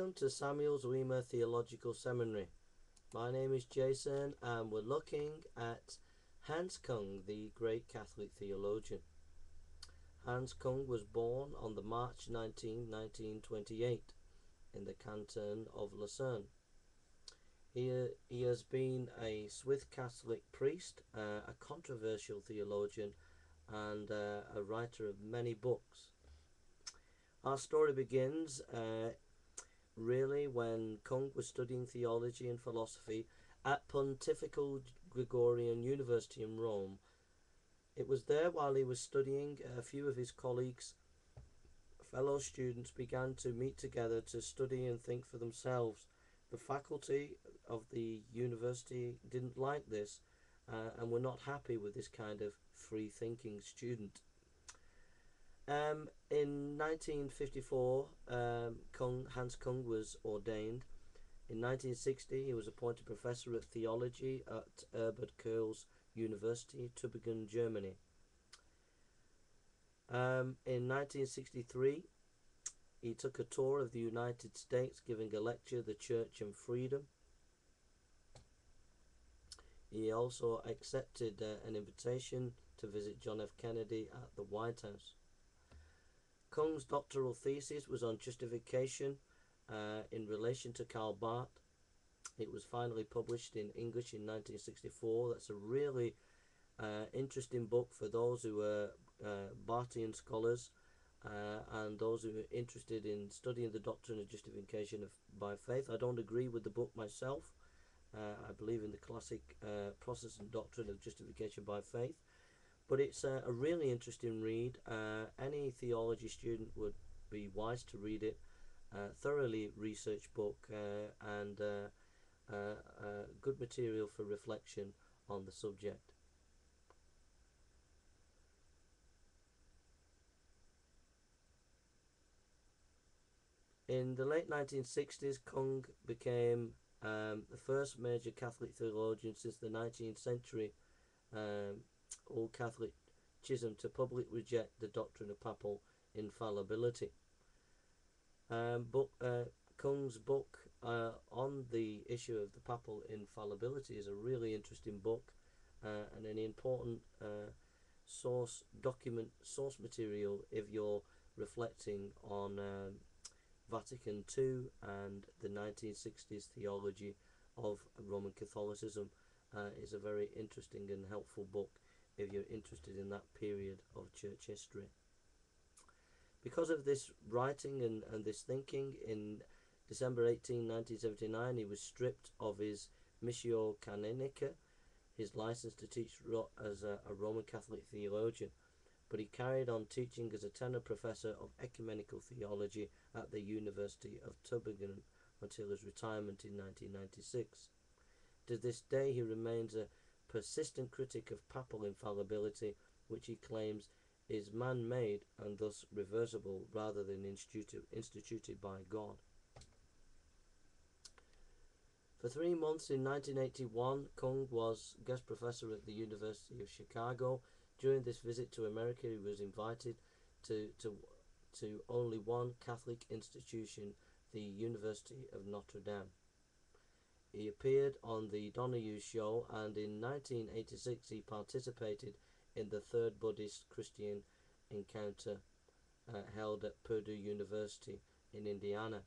Welcome to Samuel Zwemer Theological Seminary. My name is Jason and we're looking at Hans Kung, the great Catholic theologian. Hans Kung was born on the March 19, 1928 in the canton of Lucerne. He has been a Swiss Catholic priest, a controversial theologian and a writer of many books. Our story begins really when Kung was studying theology and philosophy at Pontifical Gregorian University in Rome. It was there while he was studying a few of his colleagues, fellow students, began to meet together to study and think for themselves. The faculty of the university didn't like this and were not happy with this kind of free-thinking student. In 1954, Hans Kung was ordained. In 1960, he was appointed professor of theology at Herbert Kohl's University, Tübingen, Germany. In 1963, he took a tour of the United States, giving a lecture, The Church and Freedom. He also accepted an invitation to visit John F. Kennedy at the White House. Kung's doctoral thesis was on justification in relation to Karl Barth. It was finally published in English in 1964. That's a really interesting book for those who are Barthian scholars and those who are interested in studying the doctrine of justification by faith. I don't agree with the book myself. I believe in the classic Protestant doctrine of justification by faith. But it's a really interesting read. Any theology student would be wise to read it. Thoroughly researched book and good material for reflection on the subject. In the late 1960s, Kung became the first major Catholic theologian since the 19th century. Old Catholic schism to publicly reject the doctrine of papal infallibility. Kung's book on the issue of the papal infallibility is a really interesting book and an important source material if you're reflecting on Vatican II and the 1960s theology of Roman Catholicism. Is a very interesting and helpful book if you're interested in that period of church history. Because of this writing and this thinking, in December 18, 1979, he was stripped of his Missio Canonica, his license to teach as a Roman Catholic theologian, but he carried on teaching as a tenor professor of ecumenical theology at the University of Tübingen until his retirement in 1996. To this day, he remains a persistent critic of papal infallibility, which he claims is man-made and thus reversible rather than instituted by God. For 3 months in 1981, Kung was guest professor at the University of Chicago. During this visit to America, he was invited to only one Catholic institution, the University of Notre Dame. He appeared on the Donahue Show, and in 1986 he participated in the third Buddhist Christian encounter held at Purdue University in Indiana.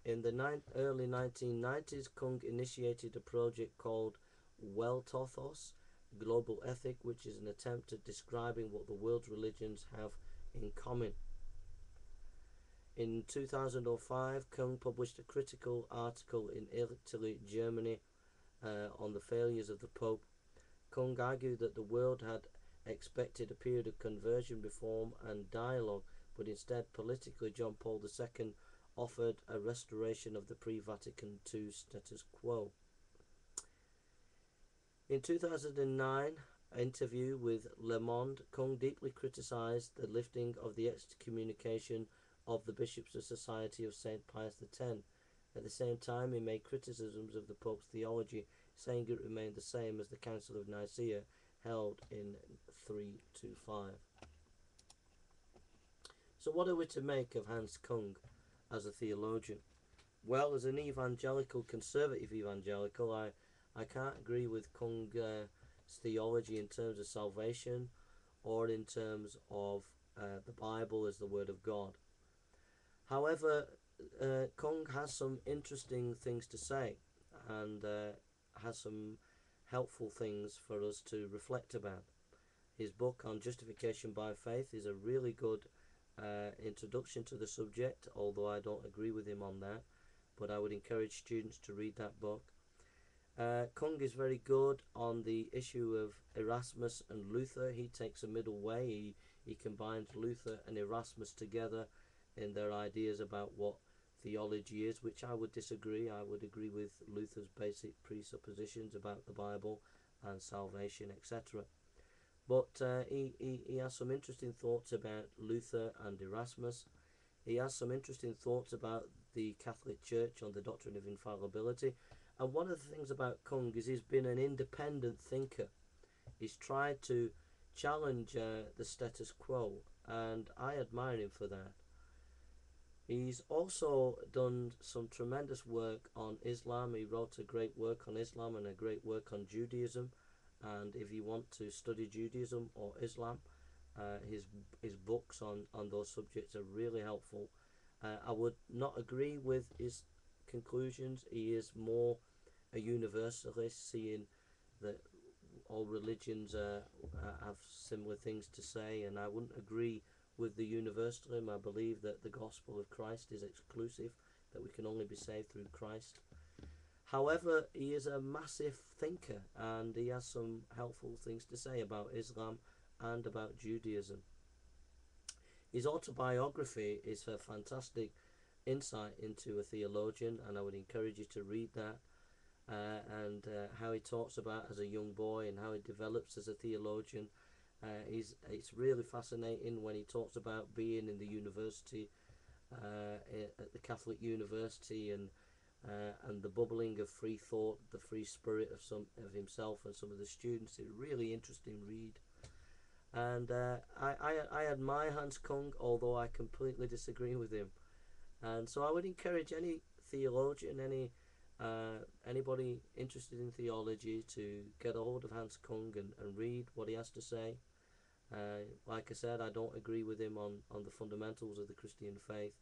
In the early 1990s, Kung initiated a project called Weltothos, Global Ethic, which is an attempt at describing what the world's religions have in common. In 2005, Kung published a critical article in Italy, Germany, on the failures of the Pope. Kung argued that the world had expected a period of conversion, reform and dialogue, but instead politically John Paul II offered a restoration of the pre-Vatican II status quo. In 2009, an interview with Le Monde, Kung deeply criticized the lifting of the excommunication of the bishops of Society of St. Pius X. At the same time, he made criticisms of the Pope's theology, saying it remained the same as the Council of Nicaea held in 325. So what are we to make of Hans Kung? as a theologian? Well, as an evangelical, conservative evangelical, I can't agree with Kung's theology in terms of salvation or in terms of the Bible as the Word of God. However, Kung has some interesting things to say, and has some helpful things for us to reflect about. His book on justification by faith is a really good introduction to the subject, although I don't agree with him on that, but I would encourage students to read that book. Kung is very good on the issue of Erasmus and Luther. He takes a middle way. He combines Luther and Erasmus together in their ideas about what theology is, which I would disagree. I would agree with Luther's basic presuppositions about the Bible and salvation, etc. But he has some interesting thoughts about Luther and Erasmus. He has some interesting thoughts about the Catholic Church on the doctrine of infallibility. And one of the things about Kung is he's been an independent thinker. He's tried to challenge the status quo, and I admire him for that. He's also done some tremendous work on Islam. He wrote a great work on Islam and a great work on Judaism. And if you want to study Judaism or Islam, his books on those subjects are really helpful. I would not agree with his conclusions. He is more a universalist, seeing that all religions have similar things to say, and I wouldn't agree with the universalism. I believe that the gospel of Christ is exclusive, that we can only be saved through Christ. However, he is a massive thinker, and he has some helpful things to say about Islam and about Judaism. His autobiography is a fantastic insight into a theologian, and I would encourage you to read that, and how he talks about as a young boy and how he develops as a theologian. It's really fascinating when he talks about being in the university, at the Catholic University, and the bubbling of free thought, the free spirit of himself and some of the students. It's a really interesting read. And I admire Hans Kung, although I completely disagree with him. And so I would encourage any theologian, anybody interested in theology, to get a hold of Hans Kung and read what he has to say. Like I said, I don't agree with him on the fundamentals of the Christian faith,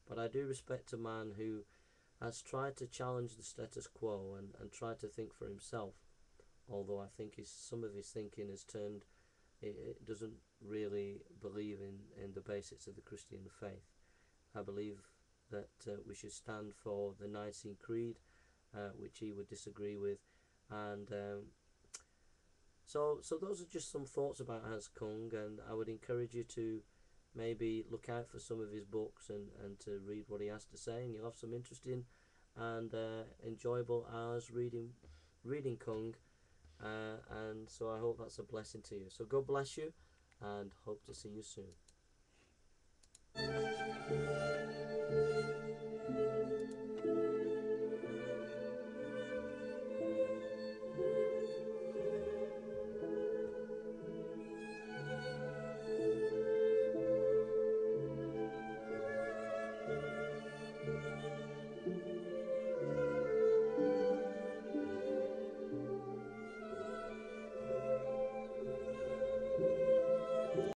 but I do respect a man who has tried to challenge the status quo and tried to think for himself, although I think some of his thinking has turned, it doesn't really believe in the basics of the Christian faith. I believe that we should stand for the Nicene Creed, which he would disagree with, and so those are just some thoughts about Hans Kung, and I would encourage you to maybe look out for some of his books and to read what he has to say, and you'll have some interesting and enjoyable hours reading Kung, and so I hope that's a blessing to you. So God bless you, and hope to see you soon.